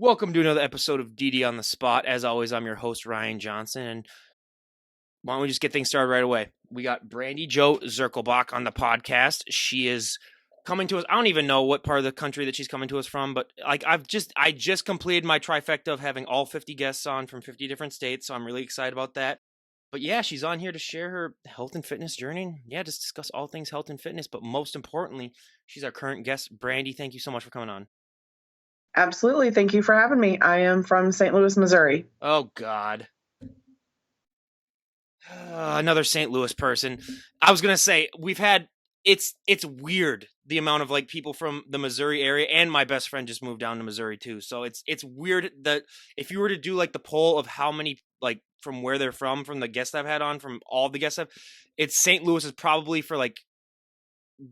Welcome to another episode of DD on the Spot. As always, I'm your host, Ryan Johnson. And why don't we just get things started right away? We got Brandi Jo Zirkelbach on the podcast. She is coming to us. I don't even know what part of the country that she's coming to us from, but I just completed my trifecta of having all 50 guests on from 50 different states, so I'm really excited about that. But yeah, she's on here to share her health and fitness journey. And yeah, just discuss all things health and fitness. But most importantly, she's our current guest. Brandi, thank you so much for coming on. Absolutely. Thank you for having me. I am from St. Louis, Missouri. Oh, God. Another St. Louis person. I was going to say, it's weird, the amount of people from the Missouri area, and my best friend just moved down to Missouri too. So it's weird that if you were to do the poll of how many, from where they're from the guests I've had on, from all the guests it's St. Louis is probably for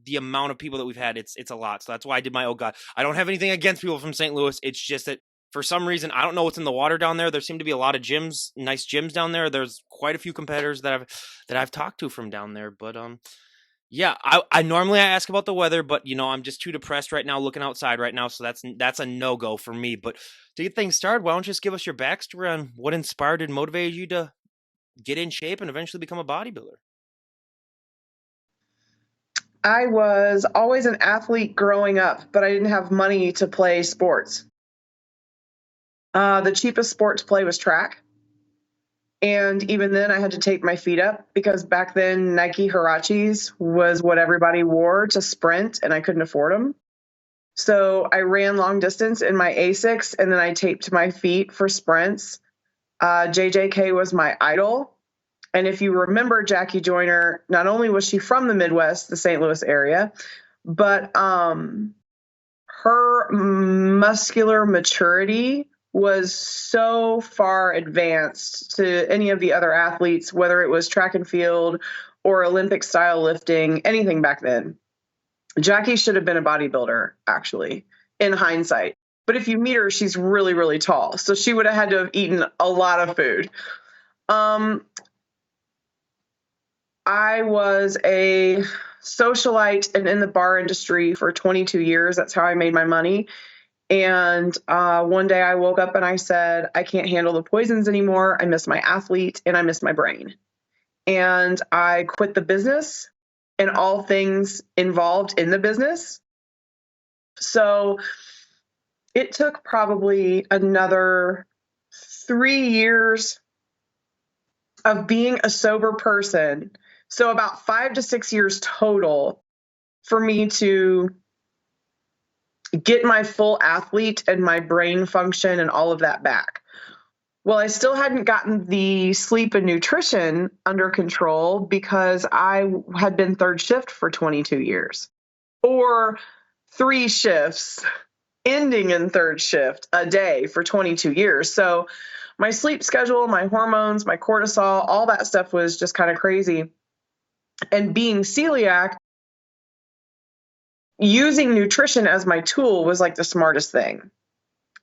the amount of people that we've had, it's a lot. So that's why I did my, oh God, I don't have anything against people from St. Louis. It's just that for some reason, I don't know what's in the water down there. There seem to be a lot of gyms, nice gyms down there. There's quite a few competitors that I've talked to from down there. But yeah, I normally ask about the weather, but I'm just too depressed right now looking outside right now. So that's a no-go for me. But to get things started, why don't you just give us your backstory on what inspired and motivated you to get in shape and eventually become a bodybuilder? I was always an athlete growing up, but I didn't have money to play sports. The cheapest sport to play was track. And even then I had to tape my feet up because back then Nike Huaraches was what everybody wore to sprint and I couldn't afford them. So I ran long distance in my Asics and then I taped my feet for sprints. JJK was my idol. And if you remember Jackie Joyner, not only was she from the Midwest, the St. Louis area, but her muscular maturity was so far advanced to any of the other athletes, whether it was track and field or Olympic style lifting, anything back then. Jackie should have been a bodybuilder, actually, in hindsight. But if you meet her, she's really, really tall. So she would have had to have eaten a lot of food. I was a socialite and in the bar industry for 22 years. That's how I made my money. And one day I woke up and I said, I can't handle the poisons anymore. I miss my athlete and I miss my brain. And I quit the business and all things involved in the business. So it took probably another 3 years of being a sober person. So about 5 to 6 years total for me to get my full athlete and my brain function and all of that back. Well, I still hadn't gotten the sleep and nutrition under control because I had been third shift for 22 years, or 3 shifts ending in third shift a day for 22 years. So my sleep schedule, my hormones, my cortisol, all that stuff was just kind of crazy. And being celiac, using nutrition as my tool was the smartest thing.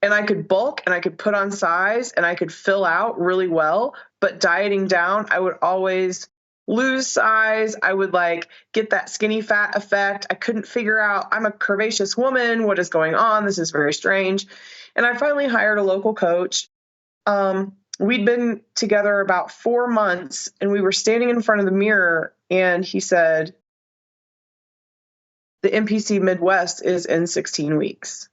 And I could bulk and I could put on size and I could fill out really well, but dieting down, I would always lose size. I would get that skinny fat effect. I couldn't figure out, I'm a curvaceous woman. What is going on? This is very strange. And I finally hired a local coach. We'd been together about 4 months and we were standing in front of the mirror and he said, the NPC Midwest is in 16 weeks.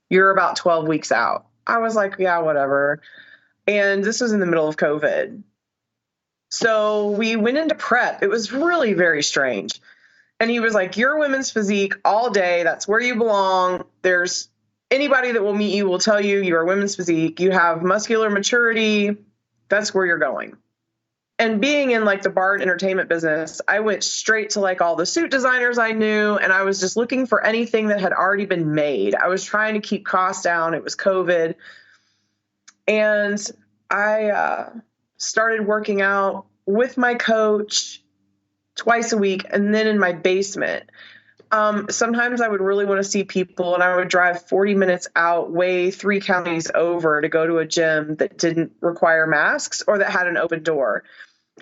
You're about 12 weeks out. I was like, yeah, whatever. And this was in the middle of COVID. So we went into prep. It was really very strange. And he was like, you're women's physique all day. That's where you belong. There's anybody that will meet you will tell you you're women's physique. You have muscular maturity. That's where you're going. And being in the bar and entertainment business, I went straight to all the suit designers I knew. And I was just looking for anything that had already been made. I was trying to keep costs down. It was COVID. And I started working out with my coach twice a week and then in my basement. Sometimes I would really want to see people and I would drive 40 minutes out, way 3 counties over to go to a gym that didn't require masks or that had an open door.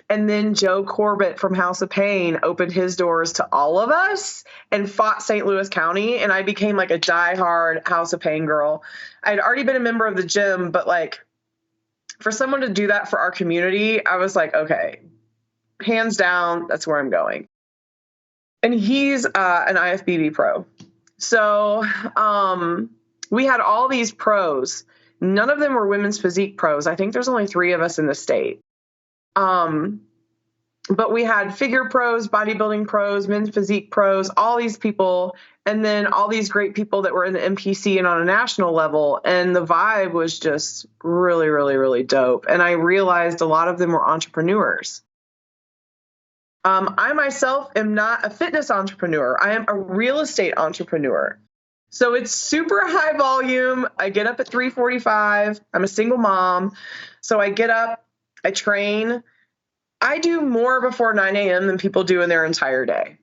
And then Joe Corbett from House of Pain opened his doors to all of us and fought St. Louis County. And I became like a diehard House of Pain girl. I'd already been a member of the gym, but like for someone to do that for our community, I was like, okay, hands down, that's where I'm going. And he's an IFBB pro. So we had all these pros. None of them were women's physique pros. I think there's only 3 of us in the state. But we had figure pros, bodybuilding pros, men's physique pros, all these people, and then all these great people that were in the NPC and on a national level. And the vibe was just really, really, really dope. And I realized a lot of them were entrepreneurs. I myself am not a fitness entrepreneur. I am a real estate entrepreneur. So it's super high volume. I get up at 3:45. I'm a single mom. So I get up, I train. I do more before 9 a.m. than people do in their entire day.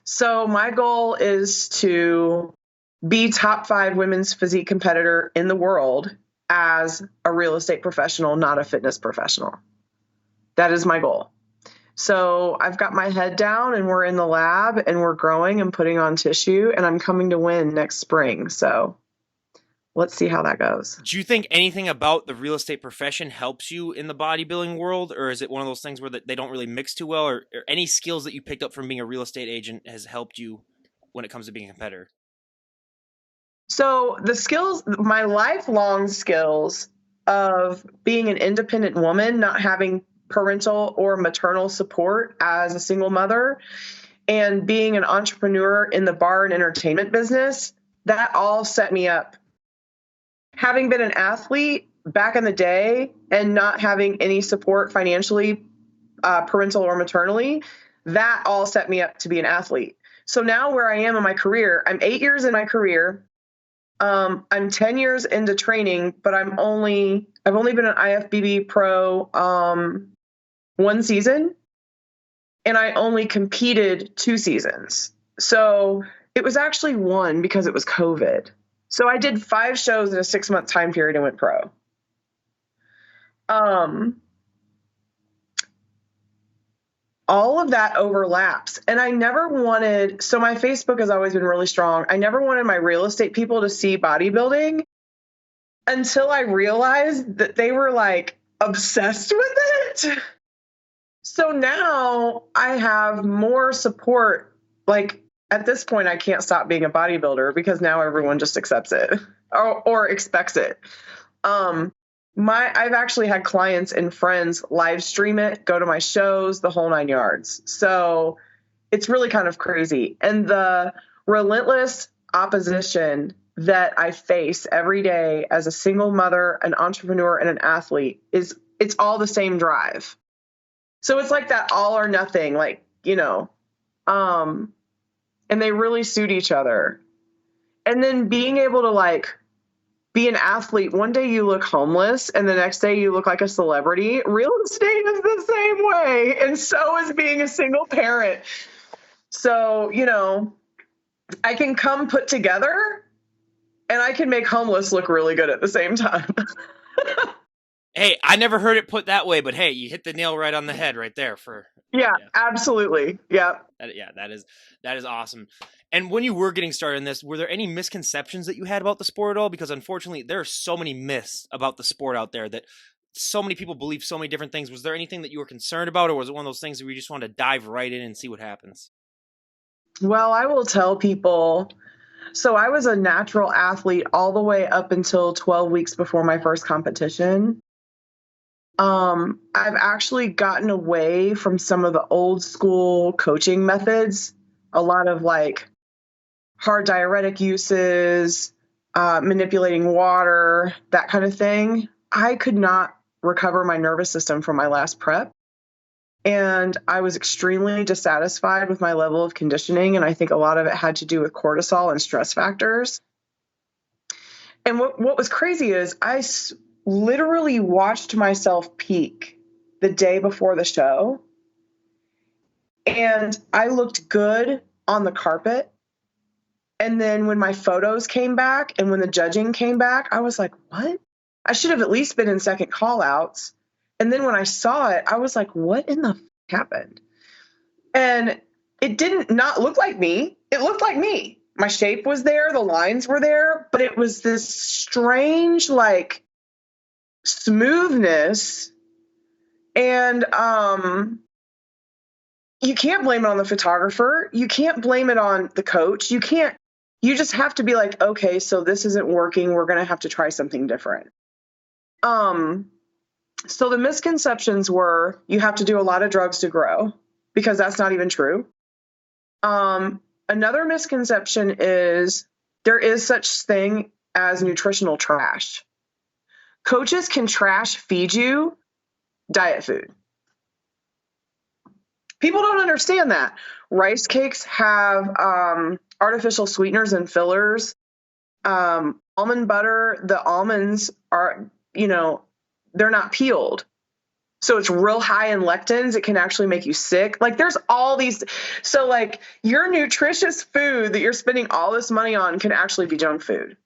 So my goal is to be top 5 women's physique competitor in the world as a real estate professional, not a fitness professional. That is my goal. So I've got my head down and we're in the lab and we're growing and putting on tissue, and I'm coming to win next spring. So let's see how that goes. Do you think anything about the real estate profession helps you in the bodybuilding world, or is it one of those things where they don't really mix too well, or any skills that you picked up from being a real estate agent has helped you when it comes to being a competitor? So the skills, my lifelong skills of being an independent woman, not having parental or maternal support as a single mother, and being an entrepreneur in the bar and entertainment business, that all set me up. Having been an athlete back in the day and not having any support financially, parental or maternally, that all set me up to be an athlete. So now where I am in my career, I'm 8 years in my career. I'm 10 years into training, but I've only been an IFBB pro 1 season, and I only competed 2 seasons. So it was actually 1 because it was COVID. So I did 5 shows in a 6-month time period and went pro. All of that overlaps. And I never wanted, so my Facebook has always been really strong. I never wanted my real estate people to see bodybuilding until I realized that they were like obsessed with it. So now I have more support. Like at this point, I can't stop being a bodybuilder because now everyone just accepts it or expects it. I've actually had clients and friends live stream it, go to my shows, the whole 9 yards. So it's really kind of crazy. And the relentless opposition that I face every day as a single mother, an entrepreneur, and an athlete it's all the same drive. So it's like that all or nothing, like, and they really suit each other. And then being able to like be an athlete, one day you look homeless and the next day you look like a celebrity. Real estate is the same way. And so is being a single parent. So, I can come put together and I can make homeless look really good at the same time. Hey, I never heard it put that way, but hey, you hit the nail right on the head right there Yeah, absolutely. Yeah. That is awesome. And when you were getting started in this, were there any misconceptions that you had about the sport at all? Because unfortunately, there are so many myths about the sport out there that so many people believe so many different things. Was there anything that you were concerned about, or was it one of those things where you just wanted to dive right in and see what happens? Well, I will tell people. So I was a natural athlete all the way up until 12 weeks before my first competition. I've actually gotten away from some of the old school coaching methods, a lot of like hard diuretic uses, manipulating water, that kind of thing. I could not recover my nervous system from my last prep. And I was extremely dissatisfied with my level of conditioning. And I think a lot of it had to do with cortisol and stress factors. And what was crazy is I literally watched myself peak the day before the show. And I looked good on the carpet. And then when my photos came back and when the judging came back, I was like, what? I should have at least been in second call outs. And then when I saw it, I was like, what in the happened? And it didn't not look like me. It looked like me. My shape was there, the lines were there, but it was this strange, like, smoothness. And you can't blame it on the photographer. You can't blame it on the coach. You just have to be like, okay, so this isn't working. We're going to have to try something different. So the misconceptions were you have to do a lot of drugs to grow, because that's not even true. Another misconception is there is such thing as nutritional trash. Coaches can trash feed you diet food. People don't understand that. Rice cakes have artificial sweeteners and fillers. Almond butter, the almonds are, they're not peeled. So it's real high in lectins. It can actually make you sick. Like there's all these. So like your nutritious food that you're spending all this money on can actually be junk food.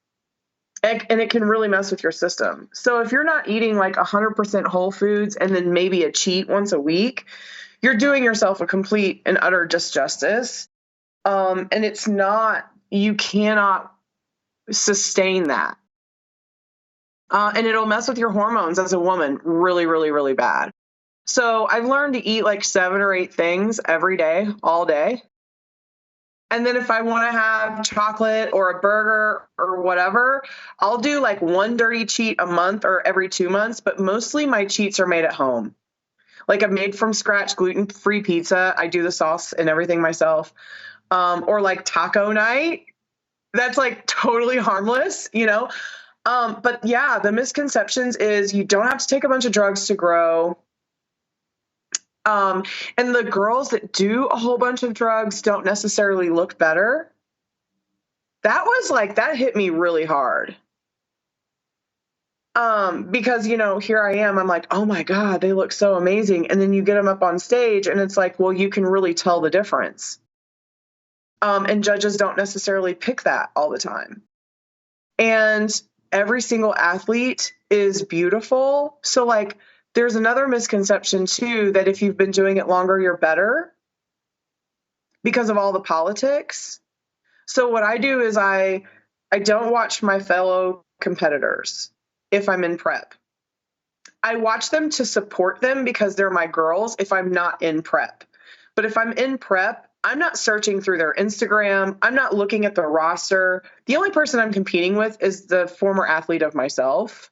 And it can really mess with your system. So if you're not eating like 100% whole foods and then maybe a cheat once a week, you're doing yourself a complete and utter disjustice. And it's not, you cannot sustain that. And it'll mess with your hormones as a woman really, really, really bad. So I've learned to eat like 7 or 8 things every day, all day. And then if I want to have chocolate or a burger or whatever, I'll do like one dirty cheat a month or every 2 months. But mostly my cheats are made at home. Like a made from scratch gluten-free pizza. I do the sauce and everything myself. Or like taco night. That's like totally harmless, But yeah, the misconceptions is you don't have to take a bunch of drugs to grow. And the girls that do a whole bunch of drugs don't necessarily look better. That hit me really hard. Because, here I am, I'm like, oh my God, they look so amazing. And then you get them up on stage and it's like, well, you can really tell the difference. And judges don't necessarily pick that all the time. And every single athlete is beautiful. So like, there's another misconception too, that if you've been doing it longer, you're better because of all the politics. So what I do is I don't watch my fellow competitors if I'm in prep. I watch them to support them because they're my girls if I'm not in prep. But if I'm in prep, I'm not searching through their Instagram. I'm not looking at the roster. The only person I'm competing with is the former athlete of myself.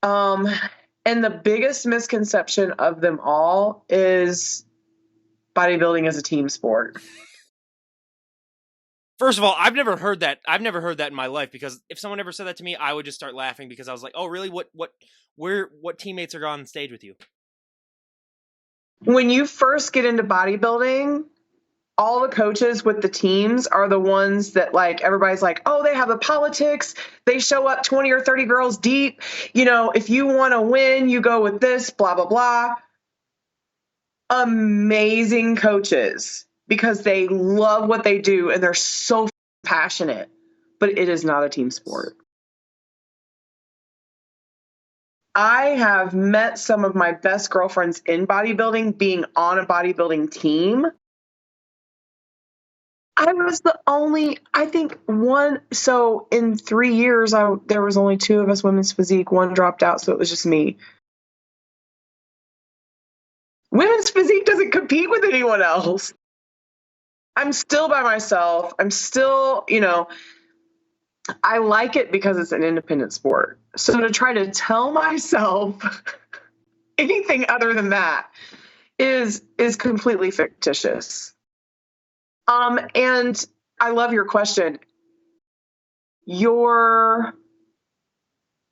And the biggest misconception of them all is bodybuilding is a team sport. First of all, I've never heard that. I've never heard that in my life, because if someone ever said that to me, I would just start laughing because I was like, "Oh, really? What teammates are on stage with you?" When you first get into bodybuilding, all the coaches with the teams are the ones that like everybody's like, oh, they have the politics. They show up 20 or 30 girls deep. If you want to win, you go with this, blah, blah, blah. Amazing coaches because they love what they do and they're so passionate, but it is not a team sport. I have met some of my best girlfriends in bodybuilding being on a bodybuilding team. I was the only, I think one, so in 3 years, there was only 2 of us women's physique. One dropped out, so it was just me. Women's physique doesn't compete with anyone else. I'm still by myself. I'm still, I like it because it's an independent sport. So to try to tell myself anything other than that is completely fictitious. And I love your question. In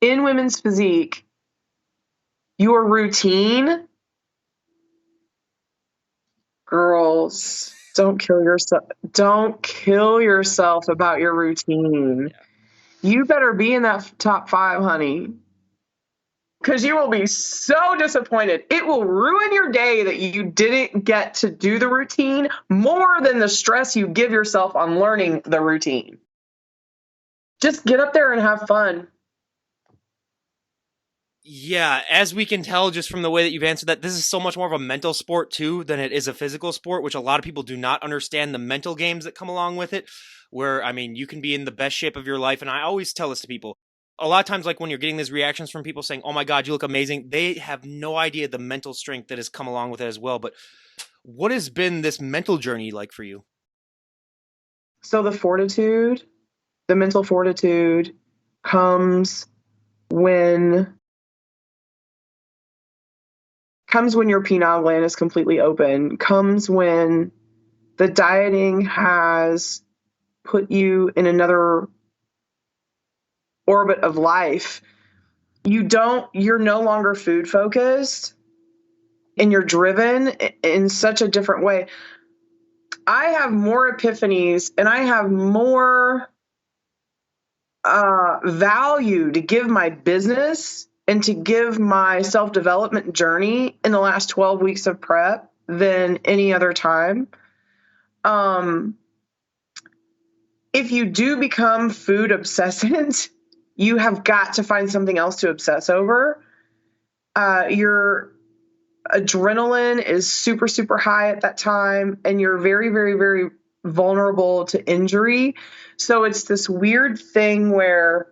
women's physique, your routine, girls, don't kill yourself. Don't kill yourself about your routine. You better be in that top 5, honey, because you will be so disappointed. It will ruin your day that you didn't get to do the routine more than the stress you give yourself on learning the routine. Just get up there and have fun. Yeah, as we can tell just from the way that you've answered that, this is so much more of a mental sport too than it is a physical sport, which a lot of people do not understand the mental games that come along with it. Where, I mean, you can be in the best shape of your life. And I always tell this to people. A lot of times, like when you're getting these reactions from people saying, "Oh my God, you look amazing," they have no idea the mental strength that has come along with it as well. But what has been this mental journey like for you? So the mental fortitude comes when comes when your pineal gland is completely open, comes when the dieting has put you in another orbit of life. You're no longer food focused and you're driven in such a different way. I have more epiphanies and I have more value to give my business and to give my self development journey in the last 12 weeks of prep than any other time. Um, if you do become food obsessant, you have got to find something else to obsess over. Your adrenaline is super, super high at that time, and you're very, very, very vulnerable to injury. So it's this weird thing where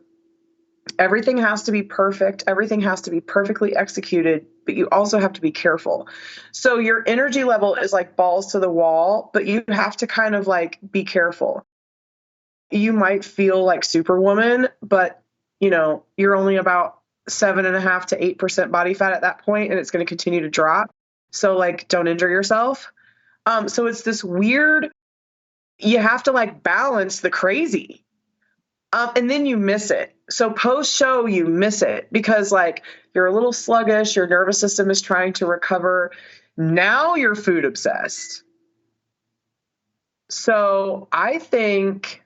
everything has to be perfect, everything has to be perfectly executed, but you also have to be careful. So your energy level is like balls to the wall, but you have to kind of like be careful. You might feel like Superwoman, but you're only about 7.5 to 8% body fat at that point, and it's going to continue to drop. So like, don't injure yourself. So it's this weird, you have to like balance the crazy. And then you miss it. So post show, you miss it because like you're a little sluggish, your nervous system is trying to recover. Now you're food obsessed. So I think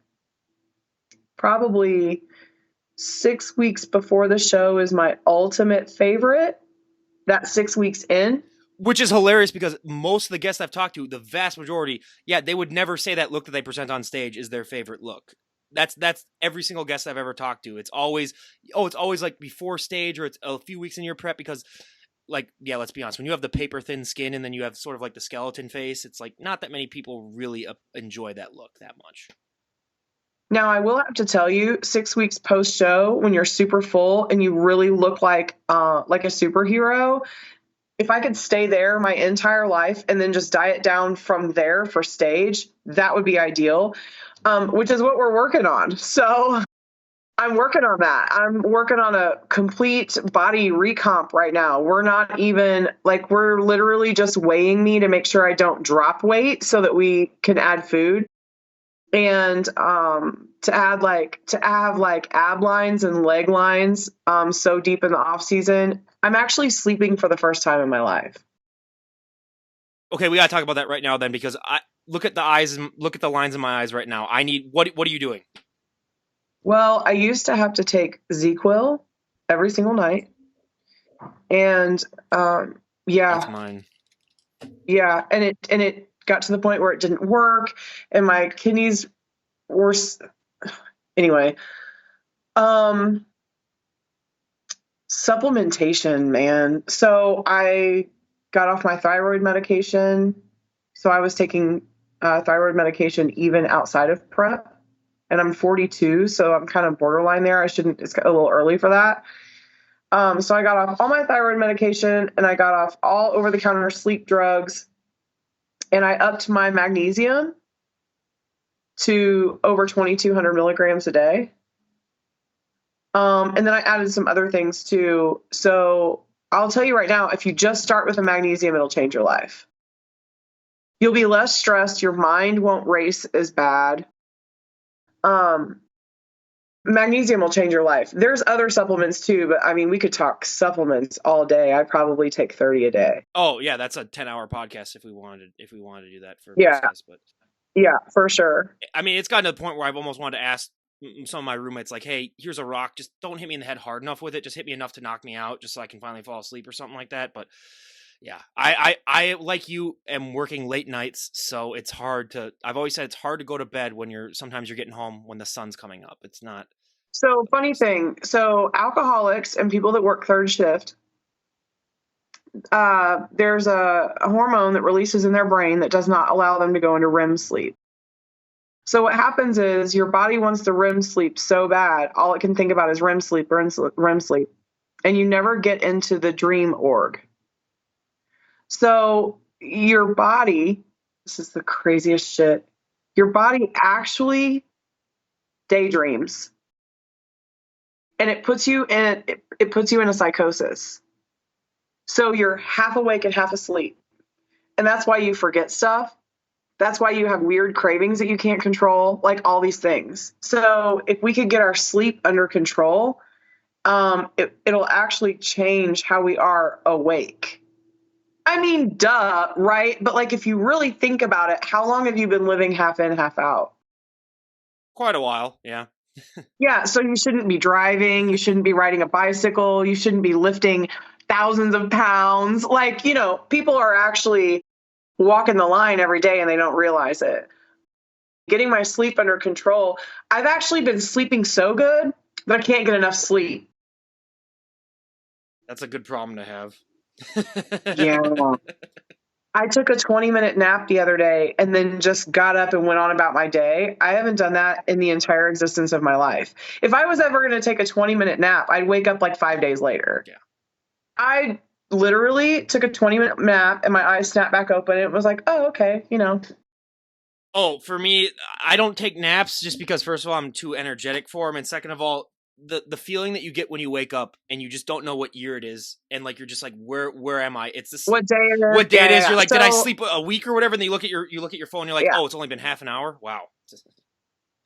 probably 6 weeks before the show is my ultimate favorite. That 6 weeks in. Which is hilarious because most of the guests I've talked to, the vast majority, yeah, they would never say that look that they present on stage is their favorite look. That's every single guest I've ever talked to. It's always like before stage or it's a few weeks in your prep because like, yeah, let's be honest, when you have the paper thin skin and then you have sort of like the skeleton face, it's like not that many people really enjoy that look that much. Now, I will have to tell you, 6 weeks post show, when you're super full and you really look like a superhero, if I could stay there my entire life and then just diet down from there for stage, that would be ideal, which is what we're working on. So I'm working on that. I'm working on a complete body recomp right now. We're not even like, we're literally just weighing me to make sure I don't drop weight so that we can add food. And to have like ab lines and leg lines so deep in the off season, I'm actually sleeping for the first time in my life. Okay, we gotta talk about that right now then because I look at the eyes and look at the lines in my eyes right now. I need what are you doing? Well, I used to have to take ZQuil every single night, and That's yeah, mine. yeah, and it got to the point where it didn't work, and my kidneys were anyway. Supplementation, man. So I got off my thyroid medication. So I was taking thyroid medication even outside of prep. And I'm 42, so I'm kind of borderline there. It's a little early for that. So I got off all my thyroid medication and I got off all over the counter sleep drugs. And I upped my magnesium to over 2,200 milligrams a day. And then I added some other things too. So I'll tell you right now, if you just start with a magnesium, it'll change your life. You'll be less stressed. Your mind won't race as bad. Magnesium will change your life. There's other supplements too, but I mean, we could talk supplements all day. I probably take 30 a day. Oh yeah, that's a 10-hour podcast if we wanted to do that for Yeah. most guests. But Yeah, for sure. I mean, it's gotten to the point where I've almost wanted to ask some of my roommates, like, "Hey, here's a rock. Just don't hit me in the head hard enough with it. Just hit me enough to knock me out, just so I can finally fall asleep or something like that." But yeah, I like you am working late nights, so it's hard to. I've always said it's hard to go to bed when sometimes you're getting home when the sun's coming up. It's not. So funny thing. So alcoholics and people that work third shift, there's a hormone that releases in their brain that does not allow them to go into REM sleep. So what happens is your body wants the REM sleep so bad, all it can think about is REM sleep, REM sleep, and you never get into the dream org. So your body, this is the craziest shit. Your body actually daydreams, and it puts you in a psychosis. So you're half awake and half asleep. And that's why you forget stuff. That's why you have weird cravings that you can't control, like all these things. So if we could get our sleep under control, it'll actually change how we are awake. I mean, duh, right? But like, if you really think about it, how long have you been living half in, half out? Quite a while, yeah. Yeah, so you shouldn't be driving, you shouldn't be riding a bicycle, you shouldn't be lifting thousands of pounds. Like, people are actually walking the line every day and they don't realize it. Getting my sleep under control, I've actually been sleeping so good that I can't get enough sleep. That's a good problem to have. Yeah. I took a 20-minute nap the other day and then just got up and went on about my day. I haven't done that in the entire existence of my life. If I was ever going to take a 20-minute nap, I'd wake up like 5 days later. Yeah. I literally took a 20-minute nap and my eyes snapped back open. And it was like, oh, okay, Oh, for me, I don't take naps just because, first of all, I'm too energetic for them. And second of all, the feeling that you get when you wake up and you just don't know what year it is. And like, you're just like, where am I? It's this, what day it is. what day it is. You're like, So, did I sleep a week or whatever? And then you look at your phone. And you're like, yeah. oh, it's only been half an hour. Wow.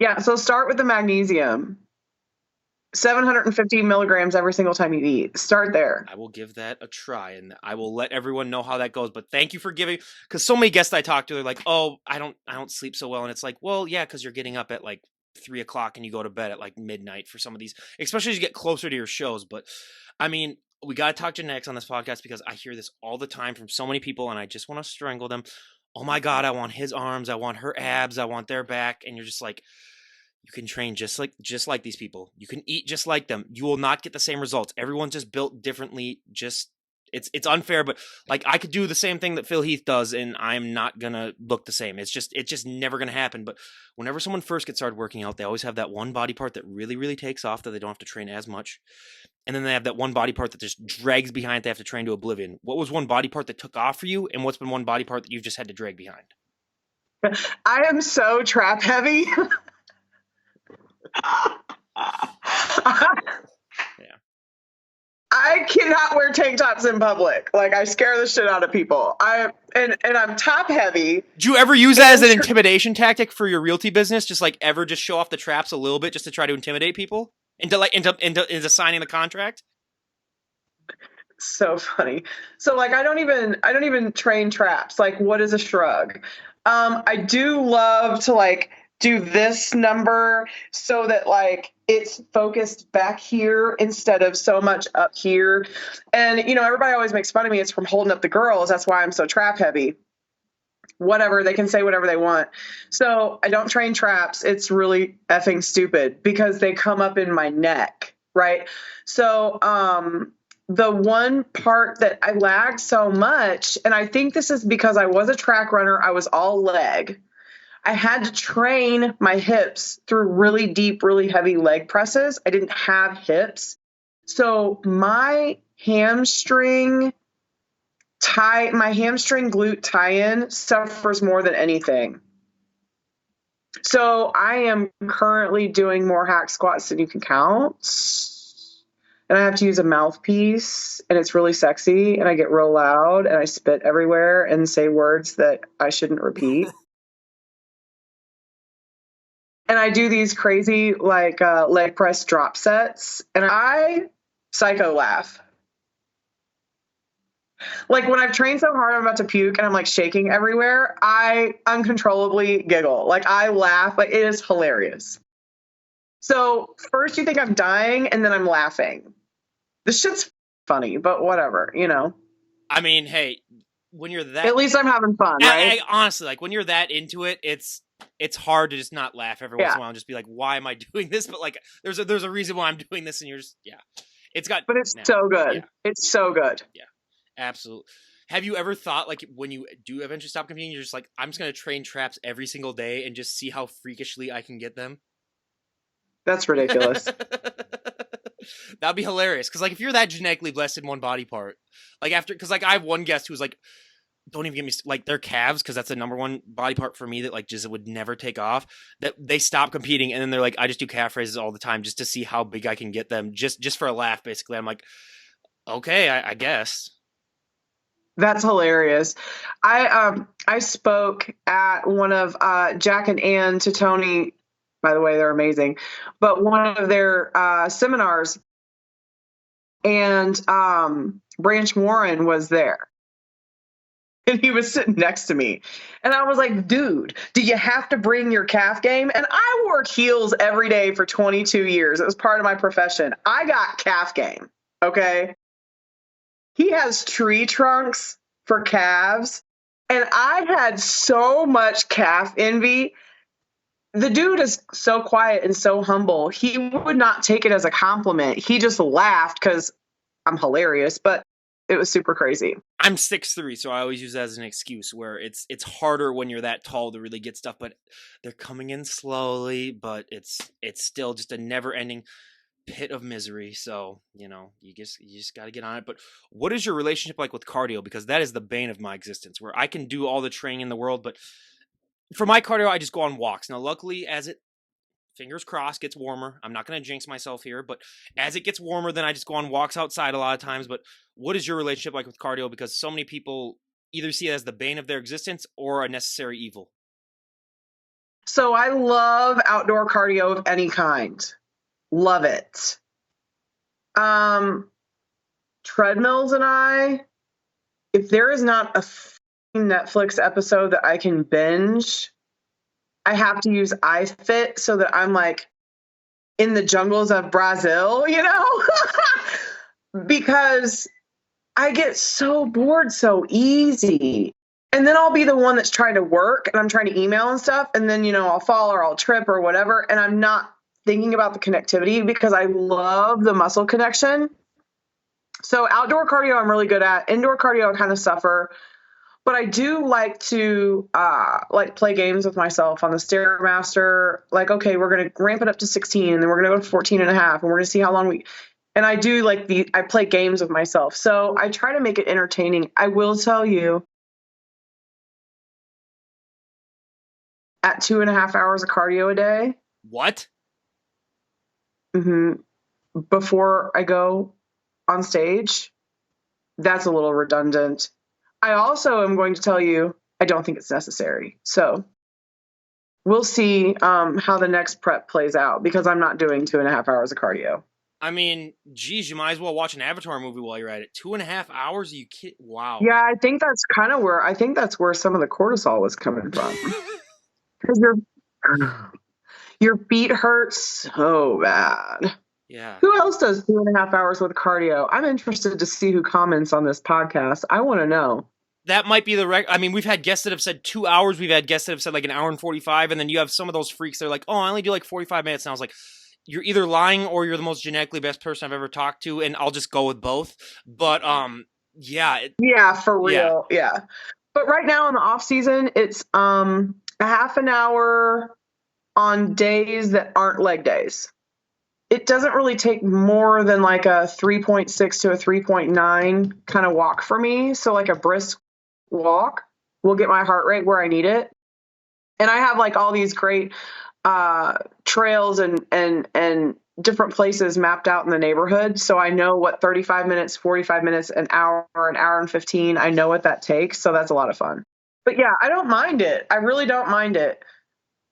Yeah. So start with the magnesium. 750 milligrams every single time you eat. Start there. I will give that a try, and I will let everyone know how that goes. But thank you for giving, because so many guests I talk to are like, "Oh, I don't sleep so well," and it's like, well, yeah, because you're getting up at like 3 o'clock and you go to bed at like midnight for some of these, especially as you get closer to your shows. But I mean, we got to talk genetics on this podcast because I hear this all the time from so many people, and I just want to strangle them. Oh my God, I want his arms, I want her abs, I want their back, and you're just like, you can train just like these people. You can eat just like them. You will not get the same results. Everyone's just built differently. Just it's unfair, but like I could do the same thing that Phil Heath does, and I'm not gonna look the same. It's just never gonna happen. But whenever someone first gets started working out, they always have that one body part that really, really takes off that they don't have to train as much. And then they have that one body part that just drags behind. They have to train to oblivion. What was one body part that took off for you, and what's been one body part that you've just had to drag behind? I am so trap heavy. Yeah. I cannot wear tank tops in public. Like, I scare the shit out of people. And I'm top heavy. Do you ever use that as an intimidation tactic for your realty business? Just like ever just show off the traps a little bit just to try to intimidate people into signing the contract? So funny. So like I don't even train traps. Like, what is a shrug? I do love to like do this number so that like it's focused back here instead of so much up here. And everybody always makes fun of me. It's from holding up the girls. That's why I'm so trap heavy. Whatever, they can say whatever they want. So I don't train traps. It's really effing stupid because they come up in my neck, right? So the one part that I lagged so much, and I think this is because I was a track runner, I was all leg. I had to train my hips through really deep, really heavy leg presses. I didn't have hips. So my hamstring glute tie-in suffers more than anything. So I am currently doing more hack squats than you can count. And I have to use a mouthpiece, and it's really sexy, and I get real loud, and I spit everywhere and say words that I shouldn't repeat. And I do these crazy like leg press drop sets, and I psycho laugh. Like when I've trained so hard I'm about to puke and I'm like shaking everywhere, I uncontrollably giggle. Like I laugh, like it is hilarious. So first you think I'm dying and then I'm laughing. This shit's funny, but whatever, I mean, hey, when you're that, at least I'm having fun, right? honestly, like when you're that into it, it's it's hard to just not laugh every once Yeah. in a while and just be like, why am I doing this? But like, there's a reason why I'm doing this, and you're just it's got. But it's Nah, so good. Yeah, It's so good. yeah, absolutely. Have you ever thought like when you do eventually stop competing, you're just like, I'm just gonna train traps every single day and just see how freakishly I can get them? That's ridiculous. That'd be hilarious. Because like if you're that genetically blessed in one body part, like because like I have one guest who's like, don't even get me like their calves, because that's the number one body part for me that like just would never take off. That they stop competing and then they're like, I just do calf raises all the time just to see how big I can get them, just for a laugh. Basically, I'm like, okay, I guess. That's hilarious. I spoke at one of Jack and Ann to Tony. By the way, they're amazing. But one of their seminars, and Branch Warren was there. And he was sitting next to me. And I was like, dude, do you have to bring your calf game? And I wore heels every day for 22 years. It was part of my profession. I got calf game. Okay. He has tree trunks for calves. And I had so much calf envy. The dude is so quiet and so humble. He would not take it as a compliment. He just laughed because I'm hilarious, but it was super crazy. I'm 6'3", so I always use that as an excuse where it's harder when you're that tall to really get stuff, but they're coming in slowly, but it's still just a never-ending pit of misery. So, you just got to get on it. But what is your relationship like with cardio? Because that is the bane of my existence, where I can do all the training in the world, but for my cardio, I just go on walks. Now, luckily, as it, fingers crossed, gets warmer, I'm not going to jinx myself here, but as it gets warmer, then I just go on walks outside a lot of times. But what is your relationship like with cardio? Because so many people either see it as the bane of their existence or a necessary evil. So I love outdoor cardio of any kind. Love it. Treadmills and if there is not a Netflix episode that I can binge, I have to use iFit so that I'm like in the jungles of Brazil, because I get so bored so easy. And then I'll be the one that's trying to work and I'm trying to email and stuff. And then, I'll fall or I'll trip or whatever. And I'm not thinking about the connectivity because I love the muscle connection. So outdoor cardio, I'm really good at. Indoor cardio, I kind of suffer. But I do like to play games with myself on the Stairmaster. Like, okay, we're going to ramp it up to 16 and then we're going to go to 14 and a half and we're going to see how long and I do I play games with myself. So I try to make it entertaining. I will tell you, at 2.5 hours of cardio a day. What? Mm-hmm. Before I go on stage, that's a little redundant. I also am going to tell you, I don't think it's necessary. So we'll see how the next prep plays out because I'm not doing 2.5 hours of cardio. I mean, geez, you might as well watch an Avatar movie while you're at it. 2.5 hours? Are you kidding? Wow. Yeah, I think that's where some of the cortisol was coming from. Because your feet hurt so bad. Yeah. Who else does 2.5 hours with cardio? I'm interested to see who comments on this podcast. I want to know. That might be the record. I mean, we've had guests that have said 2 hours. We've had guests that have said like 1 hour and 45. And then you have some of those freaks that are like, oh, I only do like 45 minutes. And I was like, you're either lying or you're the most genetically best person I've ever talked to. And I'll just go with both. But yeah. Yeah, for real. Yeah. But right now in the off season, it's a half an hour on days that aren't leg days. It doesn't really take more than like a 3.6 to a 3.9 kind of walk for me. So like a brisk walk will get my heart rate where I need it. And I have like all these great trails and different places mapped out in the neighborhood. So I know what 35 minutes, 45 minutes, an hour and 15, I know what that takes. So that's a lot of fun. But yeah, I don't mind it. I really don't mind it.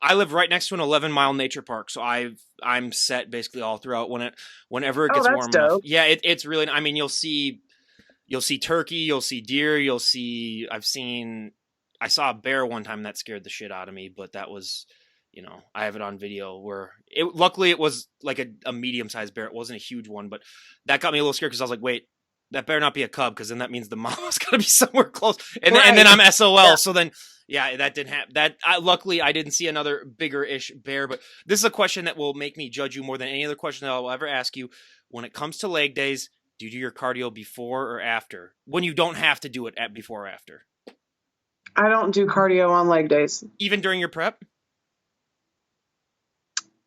I live right next to an 11-mile nature park, so I'm set basically all throughout whenever it gets warm enough. Yeah, it's really. I mean, you'll see turkey, you'll see deer, I saw a bear one time that scared the shit out of me, but that was, I have it on video where luckily it was like a medium-sized bear. It wasn't a huge one, but that got me a little scared because I was like, wait, that better not be a cub because then that means the mama's got to be somewhere close, and then I'm SOL. Yeah. So then. Yeah, that didn't happen. Luckily, I didn't see another bigger-ish bear. But this is a question that will make me judge you more than any other question that I'll ever ask you. When it comes to leg days, do you do your cardio before or after? When you don't have to do it at before or after? I don't do cardio on leg days. Even during your prep?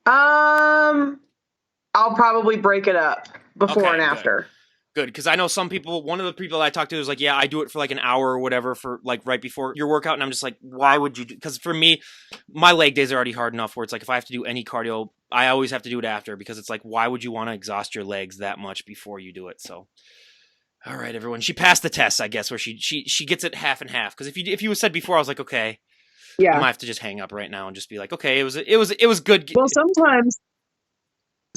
I'll probably break it up before and Okay, good. after. Good, because I know some people, one of the people I talked to was like, yeah, I do it for like an hour or whatever for like right before your workout. And I'm just like, why would you do? Because for me, my leg days are already hard enough where it's like, if I have to do any cardio, I always have to do it after because it's like, why would you want to exhaust your legs that much before you do it? So, all right, everyone. She passed the test, I guess, where she gets it half and half. Because if you said before, I was like, okay, I Yeah. might have to just hang up right now and just be like, okay, it was good. Well,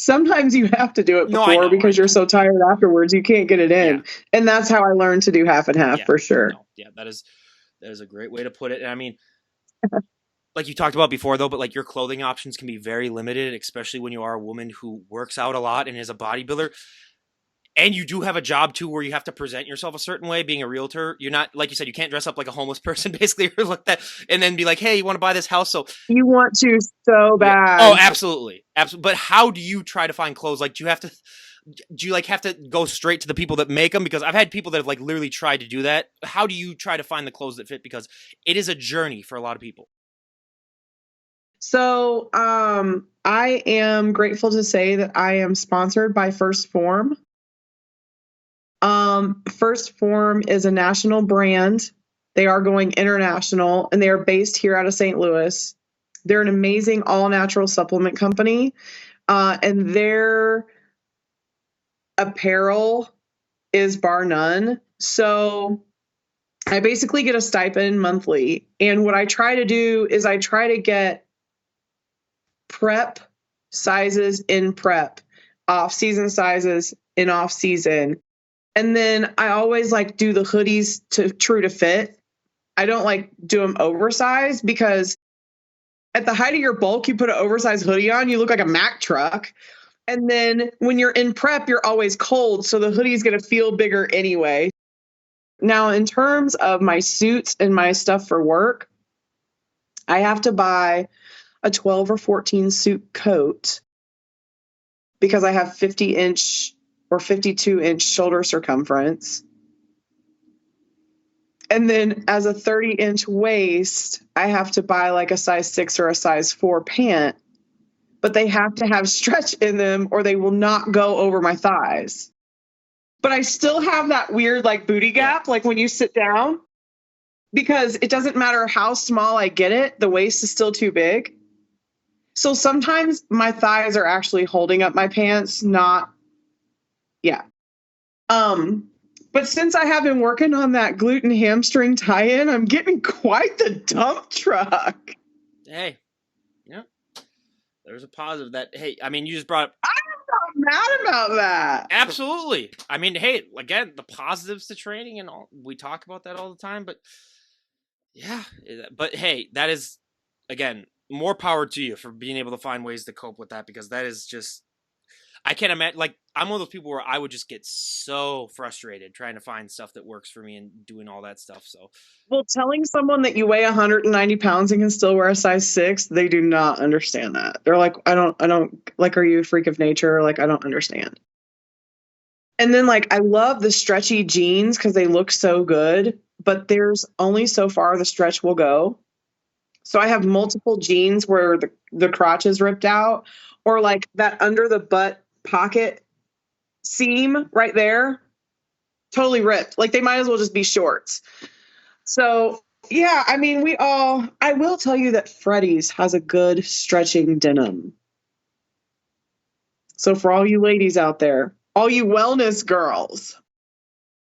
sometimes you have to do it No, I before know, because you're so tired afterwards you can't get it in. Yeah. And that's how I learned to do half and half for sure. No, yeah, that is a great way to put it. And I mean, like you talked about before though, but like your clothing options can be very limited, especially when you are a woman who works out a lot and is a bodybuilder. And you do have a job too where you have to present yourself a certain way being a realtor. You're not, like you said, you can't dress up like a homeless person basically or look that and then be like, hey, you want to buy this house? So You want to so bad. oh, absolutely. Absolutely. But how do you try to find clothes? Like, do you like have to go straight to the people that make them? Because I've had people that have like literally tried to do that. How do you try to find the clothes that fit? Because it is a journey for a lot of people. So I am grateful to say that I am sponsored by First Form. First Form is a national brand. They are going international and they are based here out of St. Louis. They're an amazing all natural supplement company. And their apparel is bar none. So I basically get a stipend monthly. And what I try to do is I try to get prep sizes in prep, off season sizes in off season. And then I always like do the hoodies to true to fit. I don't like do them oversized because at the height of your bulk, you put an oversized hoodie on, you look like a Mack truck. And then when you're in prep, you're always cold. So the hoodie's going to feel bigger anyway. Now, in terms of my suits and my stuff for work, I have to buy a 12 or 14 suit coat because I have 50-inch or 52-inch shoulder circumference. And then as a 30-inch waist, I have to buy like a size 6 or a size 4 pant, but they have to have stretch in them or they will not go over my thighs. But I still have that weird like booty gap, like when you sit down, because it doesn't matter how small I get it, the waist is still too big. So sometimes my thighs are actually holding up my pants, not, yeah. But since I have been working on that gluten hamstring tie-in, I'm getting quite the dump truck. Hey, yeah, there's a positive that, hey, I mean, you just brought up. I'm not mad about that. Absolutely. I mean, hey, again, the positives to training and all, we talk about that all the time, but yeah, but hey, that is, again, more power to you for being able to find ways to cope with that because that is just, I can't imagine, like, I'm one of those people where I would just get so frustrated trying to find stuff that works for me and doing all that stuff. So, well, telling someone that you weigh 190 pounds and can still wear a size 6, they do not understand that. They're like, I don't, like, are you a freak of nature? Like, I don't understand. And then, like, I love the stretchy jeans because they look so good, but there's only so far the stretch will go. So I have multiple jeans where the crotch is ripped out, or like that under the butt pocket seam right there, totally ripped. Like they might as well just be shorts. So yeah, I mean, I will tell you that Freddy's has a good stretching denim. So for all you ladies out there, all you wellness girls,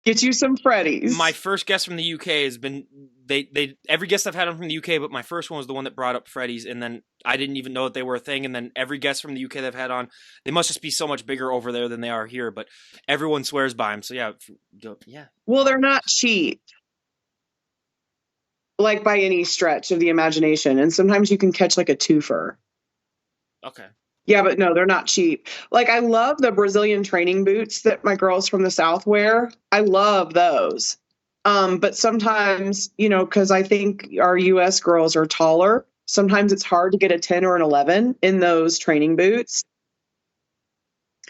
get you some Freddy's. My first guest from the UK has been they every guest I've had on from the UK, but my first one was the one that brought up Freddy's, and then I didn't even know that they were a thing. And then every guest from the UK that I've had on, they must just be so much bigger over there than they are here. But everyone swears by them. So yeah. Well, they're not cheap, like by any stretch of the imagination. And sometimes you can catch like a twofer. Okay. Yeah, but no, they're not cheap. Like I love the Brazilian training boots that my girls from the South wear. I love those. But sometimes, because I think our US girls are taller, sometimes it's hard to get a 10 or an 11 in those training boots.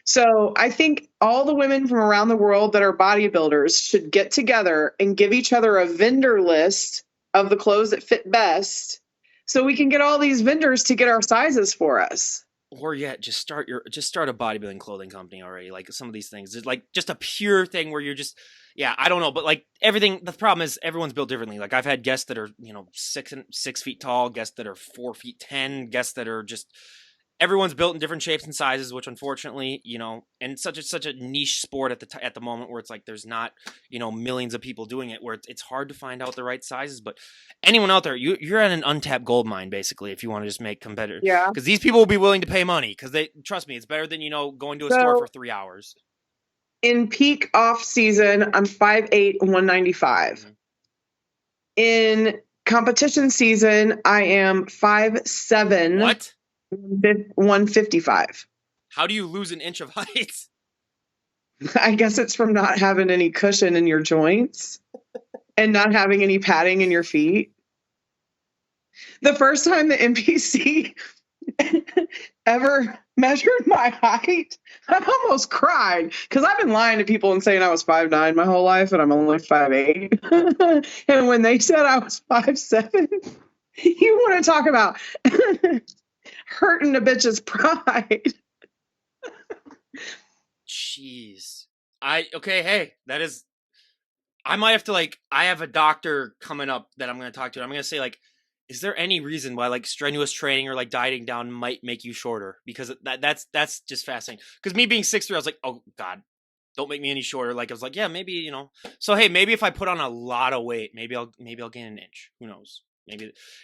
So I think all the women from around the world that are bodybuilders should get together and give each other a vendor list of the clothes that fit best, so we can get all these vendors to get our sizes for us. Or just start a bodybuilding clothing company already. Like some of these things, it's like just a pure thing where you're just, I don't know, but like everything. The problem is everyone's built differently. Like I've had guests that are 6 feet tall, guests that are 4'10", guests that are just, everyone's built in different shapes and sizes, which unfortunately, and such a niche sport at the moment where it's like there's not, millions of people doing it, where it's hard to find out the right sizes. But anyone out there, you're at an untapped gold mine, basically, if you want to just make competitive. Yeah. Because these people will be willing to pay money, because they trust me, it's better than going to a store for 3 hours. In peak off season, I'm 5'8", 195. Mm-hmm. In competition season, I am 5'7". What? 155. How do you lose an inch of height? I guess it's from not having any cushion in your joints and not having any padding in your feet. The first time the NPC ever measured my height, I almost cried, because I've been lying to people and saying I was 5'9" my whole life, and I'm only 5'8". And when they said I was 5'7", you want to talk about hurting a bitch's pride. Jeez. Hey, that is, I might have to I have a doctor coming up that I'm going to talk to. I'm going to say is there any reason why strenuous training or dieting down might make you shorter? Because that's just fascinating. Because me being 6'3", I was like, oh God, don't make me any shorter. I was like, yeah, maybe, so hey, maybe if I put on a lot of weight, maybe I'll gain an inch. Who knows?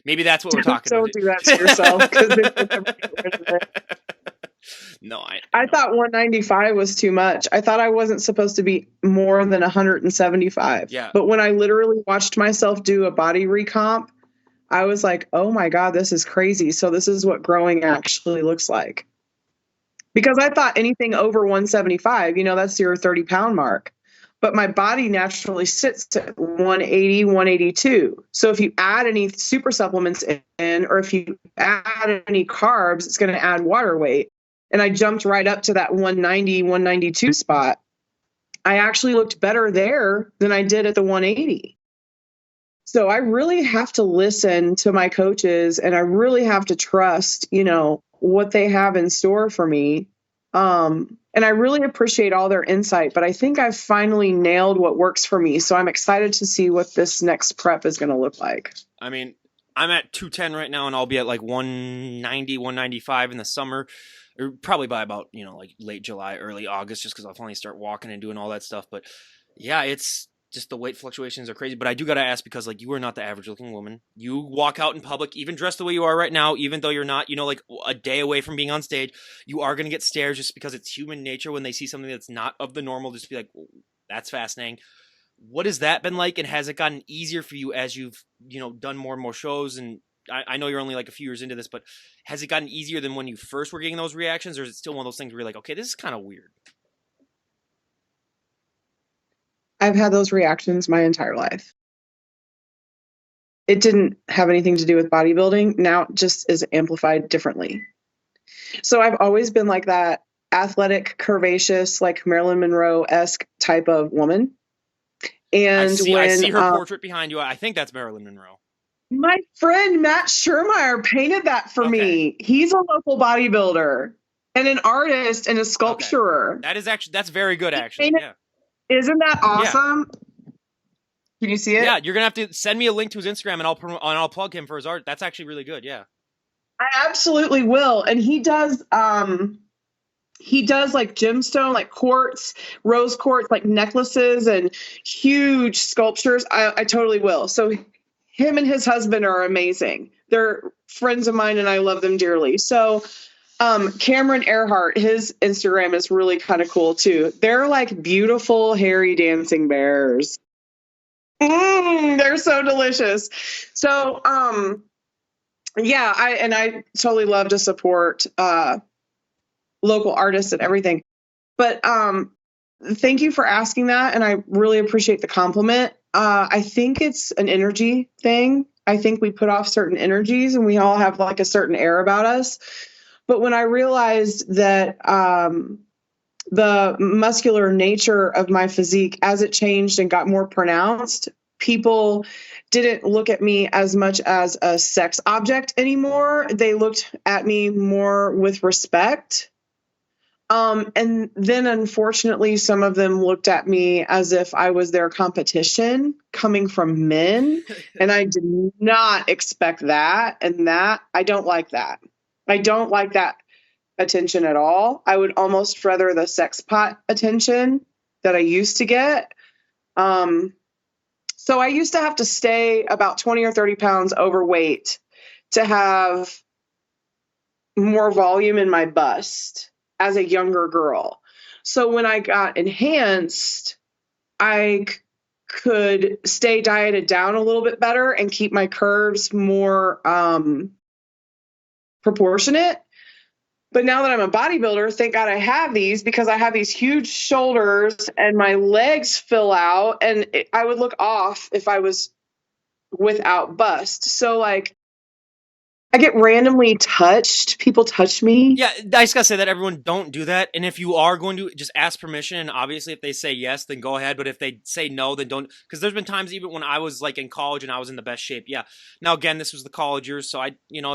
Maybe that's what we're talking about. Don't do that to yourself, because No, I thought 195 was too much. I thought I wasn't supposed to be more than 175. Yeah. But when I literally watched myself do a body recomp, I was like, oh my God, this is crazy. So this is what growing actually looks like. Because I thought anything over 175, that's your 30-pound mark. But my body naturally sits at 180, 182. So if you add any super supplements in, or if you add any carbs, it's going to add water weight. And I jumped right up to that 190, 192 spot. I actually looked better there than I did at the 180. So I really have to listen to my coaches, and I really have to trust, what they have in store for me. And I really appreciate all their insight, but I think I've finally nailed what works for me. So I'm excited to see what this next prep is going to look like. I mean, I'm at 210 right now, and I'll be at 190, 195 in the summer, or probably by about, late July, early August, just because I'll finally start walking and doing all that stuff. But yeah, it's just the weight fluctuations are crazy. But I do got to ask, because you are not the average looking woman. You walk out in public, even dressed the way you are right now, even though you're not, a day away from being on stage, you are going to get stares, just because it's human nature when they see something that's not of the normal, just be like, that's fascinating. What has that been like? And has it gotten easier for you as you've, done more and more shows? And I know you're only a few years into this, but has it gotten easier than when you first were getting those reactions? Or is it still one of those things where you're like, okay, this is kind of weird? I've had those reactions my entire life. It didn't have anything to do with bodybuilding. Now it just is amplified differently. So I've always been like that athletic, curvaceous, Marilyn Monroe-esque type of woman. And I see her portrait behind you. I think that's Marilyn Monroe. My friend Matt Schermeyer painted that for me. He's a local bodybuilder and an artist and a sculpturer. Okay. That's very good, actually. Yeah. Isn't that awesome? Yeah. Can you see it? Yeah, you're gonna have to send me a link to his Instagram, and I'll plug him for his art. That's actually really good. Yeah, I absolutely will. And he does gemstone, quartz, rose quartz, necklaces and huge sculptures. I totally will. So him and his husband are amazing. They're friends of mine, and I love them dearly. So. Cameron Earhart, his Instagram is really kind of cool too. They're beautiful, hairy dancing bears. They're so delicious. So, I totally love to support, local artists and everything. But, thank you for asking that. And I really appreciate the compliment. I think it's an energy thing. I think we put off certain energies and we all have like a certain air about us. But when I realized that the muscular nature of my physique, as it changed and got more pronounced, people didn't look at me as much as a sex object anymore. They looked at me more with respect. And then unfortunately, some of them looked at me as if I was their competition coming from men. And I did not expect that. And that, I don't like that. I don't like that attention at all. I would almost rather the sex pot attention that I used to get. So I used to have to stay about 20 or 30 pounds overweight to have more volume in my bust as a younger girl. So when I got enhanced, I could stay dieted down a little bit better and keep my curves more proportionate. But now that I'm a bodybuilder, thank God I have these, because I have these huge shoulders and my legs fill out, and I would look off if I was without bust. So like, I get randomly touched. People touch me. Yeah, I just gotta say that everyone don't do that. And if you are going to, just ask permission. And obviously, if they say yes, then go ahead. But if they say no, then don't. Because there's been times even when I was like in college and I was in the best shape. Yeah. Now again, this was the college years, so if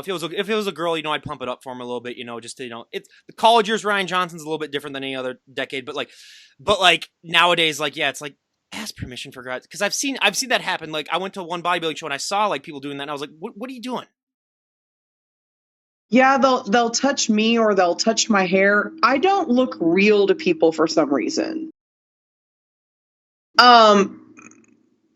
it was a girl, I'd pump it up for him a little bit. Just to, it's the college years. Ryan Johnson's a little bit different than any other decade. But like nowadays, like yeah, it's like ask permission for guys, because I've seen that happen. Like I went to one bodybuilding show and I saw like people doing that, and I was like, what are you doing? Yeah, they'll touch me or they'll touch my hair. I don't look real to people for some reason. And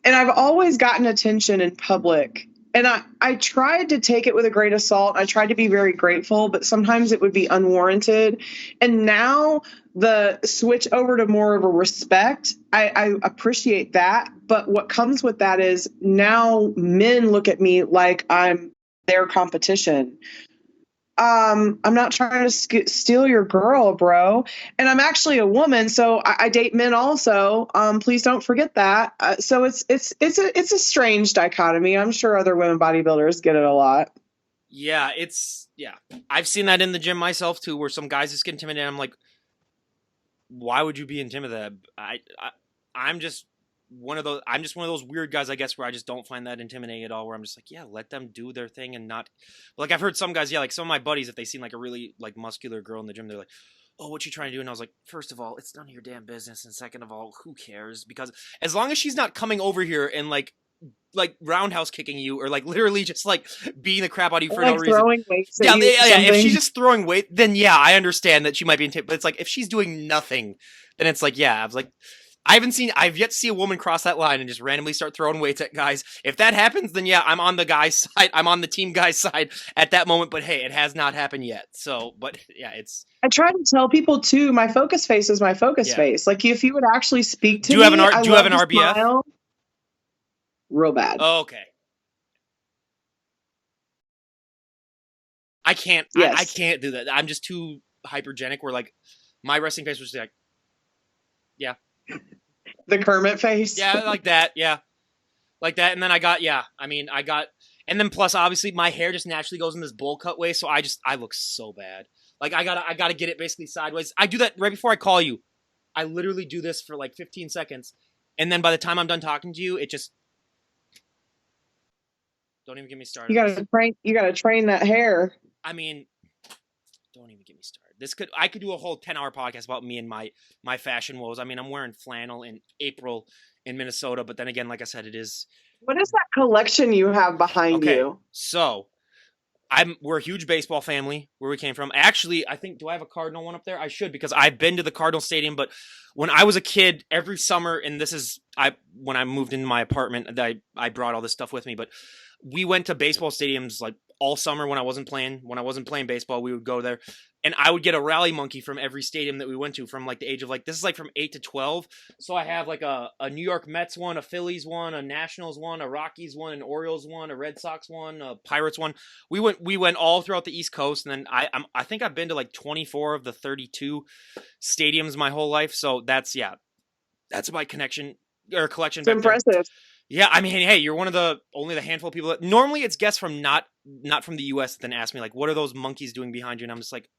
I've always gotten attention in public. And I tried to take it with a grain of salt. I tried to be very grateful, but sometimes it would be unwarranted. And now the switch over to more of a respect, I appreciate that. But what comes with that is now men look at me like I'm their competition. I'm not trying to steal your girl, bro. And I'm actually a woman, so I date men also. Please don't forget that. So it's a strange dichotomy. I'm sure other women bodybuilders get it a lot. Yeah, I've seen that in the gym myself too, where some guys just get intimidated. I'm like, why would you be intimidated? I'm just one of those weird guys, I guess, where I just don't find that intimidating at all, where I'm just like, yeah, let them do their thing. And not like, I've heard some guys, yeah, like some of my buddies, if they seen like a really like muscular girl in the gym, they're like, oh, what you trying to do? And I was like, first of all, it's none of your damn business, and second of all, who cares? Because as long as she's not coming over here and like roundhouse kicking you, or like literally just like beating the crap out of you for like no reason. Throwing weights at Yeah, you or if she's something. just throwing weight, then yeah, I understand that she might be intimidated. But it's like, if she's doing nothing, then it's like, yeah, I was like, I've yet to see a woman cross that line and just randomly start throwing weights at guys. If that happens, then yeah, I'm on the guy's side. I'm on the team guy's side at that moment. But hey, it has not happened yet. So, but yeah, it's. I try to tell people too, my focus face is my focus Yeah. face. Like if you would actually speak to Do you have me, an I Do you have love an to RBF? smile. Real bad. Oh, okay. I can't. Yes. I can't do that. I'm just too hypergenic. Where like my resting face was just like, yeah, The Kermit face. yeah, like that, yeah, like that. And then and then plus obviously my hair just naturally goes in this bowl cut way, so I look so bad. Like I gotta get it basically sideways. I do that right before I call you. I literally do this for like 15 seconds, and then by the time I'm done talking to you, it just. Don't even get me started. You gotta train that hair. I mean, don't even get me started. I could do a whole 10-hour podcast about me and my fashion woes. I mean, I'm wearing flannel in April in Minnesota, but then again, like I said, it is. What is that collection you have behind you? So we're a huge baseball family where we came from. Actually, I think, do I have a Cardinal one up there? I should, because I've been to the Cardinal Stadium, but when I was a kid, every summer, and when I moved into my apartment, I brought all this stuff with me, but we went to baseball stadiums like all summer when I wasn't playing baseball. We would go there, and I would get a rally monkey from every stadium that we went to, from like the age of like, this is like from 8 to 12. So I have like a New York Mets one, a Phillies one, a Nationals one, a Rockies one, an Orioles one, a Red Sox one, a Pirates one. We went all throughout the East Coast, and then I think I've been to like 24 of the 32 stadiums my whole life. So that's my collection. It's impressive. Yeah, I mean, hey, you're one of the only the handful of people that normally it's guests from not from the U.S. that then ask me like, what are those monkeys doing behind you? And I'm just like,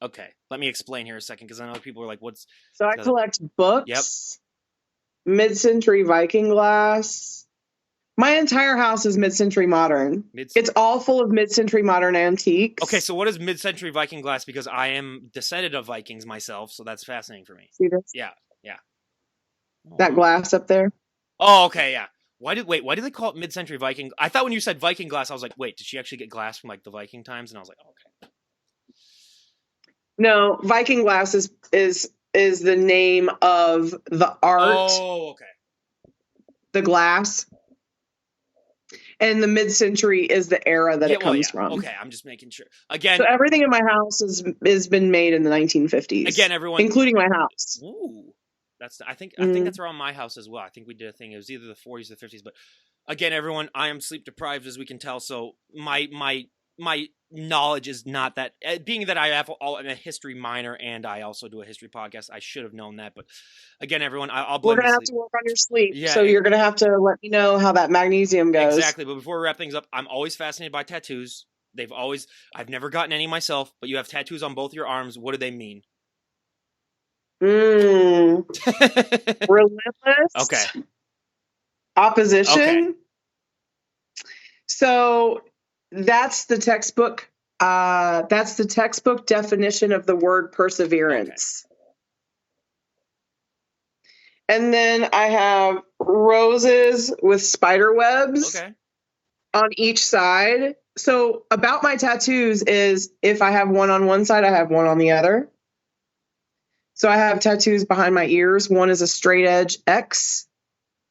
okay, let me explain here a second because I know people are like, what's So I the other? collect Yep. books, mid-century Viking glass. My entire house is mid-century modern. Mid. It's all full of mid-century modern Okay, antiques. so what is mid-century Viking glass? Because I am descendant of Vikings myself, so that's fascinating for me. See this? Yeah, yeah. Oh, That wow. glass up there? Oh, okay, yeah. Why did they call it mid-century Viking? I thought when you said Viking glass, I was like, wait, did she actually get glass from like the Viking times? And I was like, oh, okay. No, Viking glass is the name of the art, Oh, okay. the glass, and the mid-century is the era that Yeah, it well, comes yeah. from. Okay, I'm just making sure. So Again, everything in my house is been made in the 1950s, everyone. including my house. Ooh, that's. I think Mm. that's around my house as well. I think we did a thing. It was either the 40s or the 50s. But again, everyone, I am sleep deprived as we can tell. So my knowledge is not that. Being that I have I'm a history minor and I also do a history podcast, I should have known that. But again, everyone, I'll We're blame the gonna have sleep. to work on your sleep, Yeah, so you're gonna have to let me know how that magnesium goes. exactly. But before we wrap things up, I'm always fascinated by tattoos. I've never gotten any myself, but you have tattoos on both your arms. What do they mean? Mm. Okay. Relentless Okay. opposition. So that's the textbook. That's the textbook definition of the word Okay. perseverance. And then I have roses with spider webs Okay. on each side. So about my tattoos is if I have one on one side, I have one on the other. So I have tattoos behind my ears. One is a straight edge X,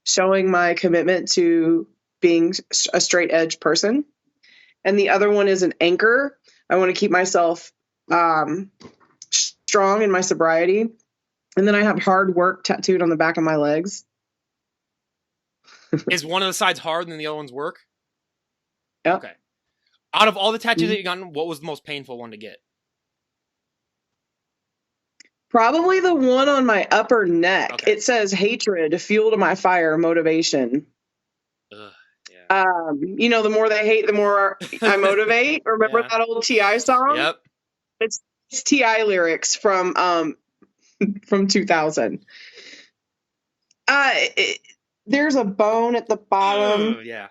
showing my commitment to being a straight edge person. And the other one is an anchor. I want to keep myself strong in my sobriety. And then I have hard work tattooed on the back of my legs. Is one of the sides hard and the other one's work? Yep. Okay. Out of all the tattoos Mm-hmm. that you gotten, what was the most painful one to get? Probably the one on my upper neck. Okay. It says hatred, fuel to my fire, motivation. Ugh, yeah. The more they hate, the more I motivate. Remember Yeah. that old T.I. song? Yep. It's T.I. lyrics from 2000. There's a bone at the bottom. Ugh, yeah.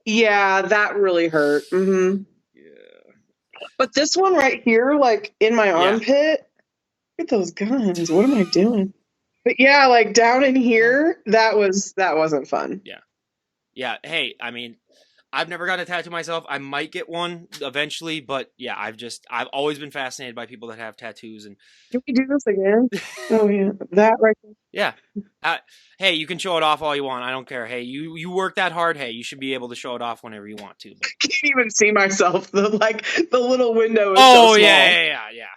Yeah, that really hurt. Mm-hmm. Yeah. But this one right here, like in my Yeah. armpit, look at those guns. What am I doing? But yeah, like down in here, that wasn't fun. Yeah. Yeah. Hey, I mean, I've never gotten a tattoo myself. I might get one eventually, but yeah, I've always been fascinated by people that have tattoos and Can we do this again? Oh yeah, that right there. yeah. Hey, you can show it off all you want. I don't care. Hey, you work that hard. Hey, you should be able to show it off whenever you want to. But I can't even see myself. The little window is oh so small. yeah.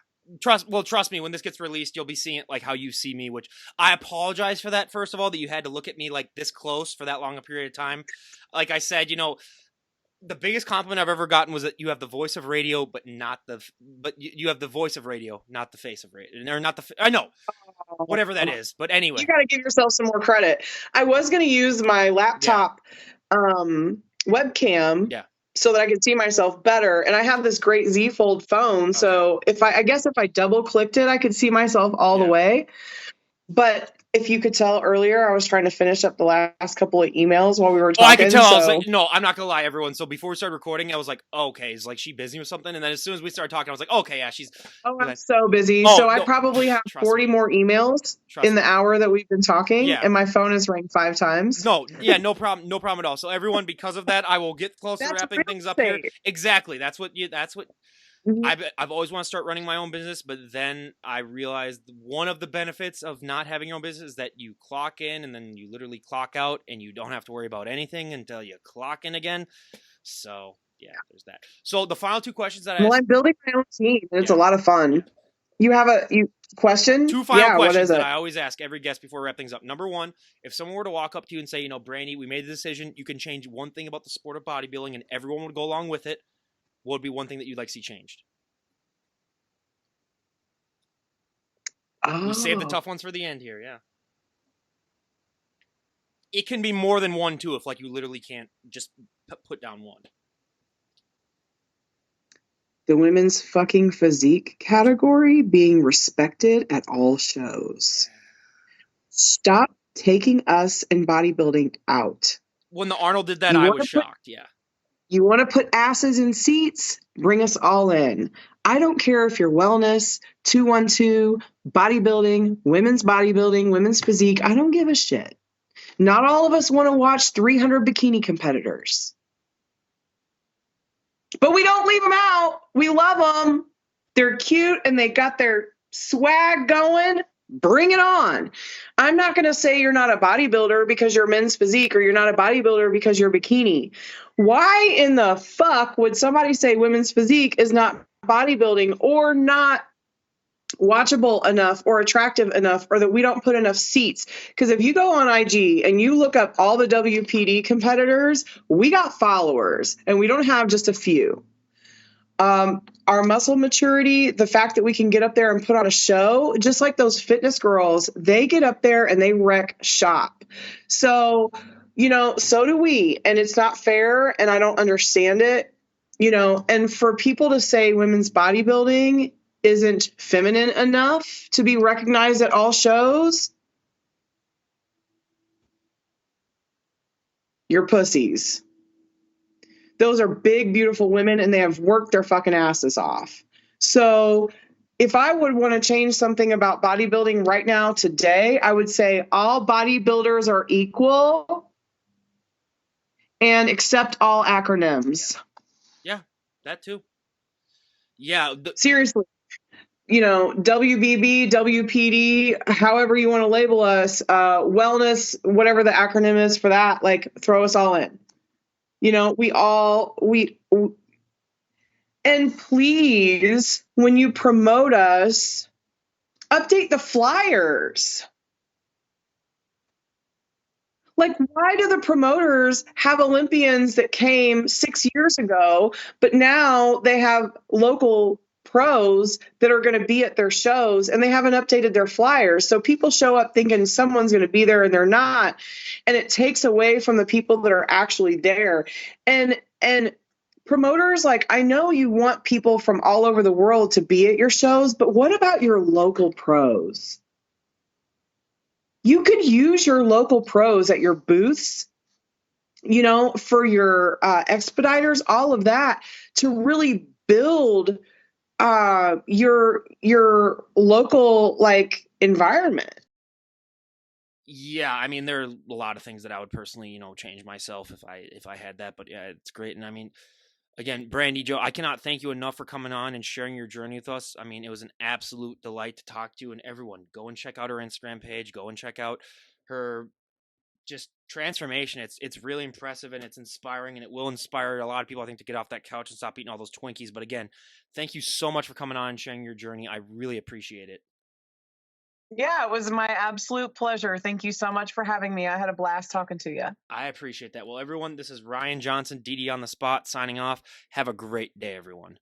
Trust me. When this gets released, you'll be seeing it like how you see me. Which I apologize for that. First of all, that you had to look at me like this close for that long a period of time. Like I said, the biggest compliment I've ever gotten was that you have the voice of radio, but you have the voice of radio, not the face of radio, or not the. I know, whatever that is. But anyway, You got to give yourself some more credit. I was going to use my laptop webcam yeah. so that I could see myself better. And I have this great Z Fold phone. So if I double clicked it, I could see myself all the way. But if you could tell earlier, I was trying to finish up the last couple of emails while we were talking. Oh, I could tell. I was like, no, I'm not gonna lie, everyone. So before we started recording, I was like, oh, okay, is like she busy with something? And then as soon as we started talking, I was like, okay, yeah, she's. Oh, I'm so busy. So I probably have 40 more emails in the hour that we've been talking, and my phone has rang 5 times. No problem at all. So everyone, because of that, I will get close to wrapping things up here. Exactly. That's what. Mm-hmm. I've always wanted to start running my own business, but then I realized one of the benefits of not having your own business is that you clock in and then you literally clock out, and you don't have to worry about anything until you clock in again. So yeah, there's that. So the final 2 questions that I'm building my own team, and it's a lot of fun. Yeah. You have a question? 2 final questions what is that it? I always ask every guest before we wrap things up. Number 1, if someone were to walk up to you and say, Brandi, we made the decision, you can change one thing about the sport of bodybuilding, and everyone would go along with it, what would be one thing that you'd like to see changed? We save the tough ones for the end here, yeah. it can be more than one too if like you literally can't just put down one. The women's fucking physique category being respected at all shows. Stop taking us and bodybuilding out. When the Arnold did that, You I want was to put shocked. Yeah. you want to put asses in seats? Bring us all in. I don't care if you're wellness, 212, bodybuilding, women's physique. I don't give a shit. Not all of us want to watch 300 bikini competitors. But we don't leave them out. We love them. They're cute and they got their swag going. Bring it on. I'm not going to say you're not a bodybuilder because you're men's physique, or you're not a bodybuilder because you're bikini. Why in the fuck would somebody say women's physique is not bodybuilding, or not watchable enough or attractive enough, or that we don't put enough seats? Because if you go on IG and you look up all the WPD competitors, we got followers and we don't have just a few. Our muscle maturity, the fact that we can get up there and put on a show, just like those fitness girls, they get up there and they wreck shop. So, so do we. And it's not fair. And I don't understand it, and for people to say women's bodybuilding isn't feminine enough to be recognized at all shows, you're pussies. Those are big, beautiful women, and they have worked their fucking asses off. So if I would want to change something about bodybuilding right now, today, I would say all bodybuilders are equal and accept all acronyms. Yeah, that too. Yeah. Seriously. WBB, WPD, however you want to label us, wellness, whatever the acronym is for that, like throw us all in. And please, when you promote us, update the flyers. Like, why do the promoters have Olympians that came 6 years ago, but now they have local pros that are going to be at their shows and they haven't updated their flyers? So people show up thinking someone's going to be there and they're not. And it takes away from the people that are actually there. And promoters, like, I know you want people from all over the world to be at your shows, but what about your local pros? You could use your local pros at your booths, for your expediters, all of that, to really build your local environment. Yeah, I mean, there are a lot of things that I would personally, change myself if I had that. But yeah, it's great. And I mean, again, Brandi Jo, I cannot thank you enough for coming on and sharing your journey with us. I mean, it was an absolute delight to talk to you. And everyone, go and check out her Instagram page. Go and check out her just transformation. It's really impressive and it's inspiring, and it will inspire a lot of people, I think, to get off that couch and stop eating all those Twinkies. But again, thank you so much for coming on and sharing your journey. I really appreciate it. Yeah, it was my absolute pleasure. Thank you so much for having me. I had a blast talking to you. I appreciate that. Well, everyone, this is Ryan Johnson, DD on the Spot, signing off. Have a great day, everyone.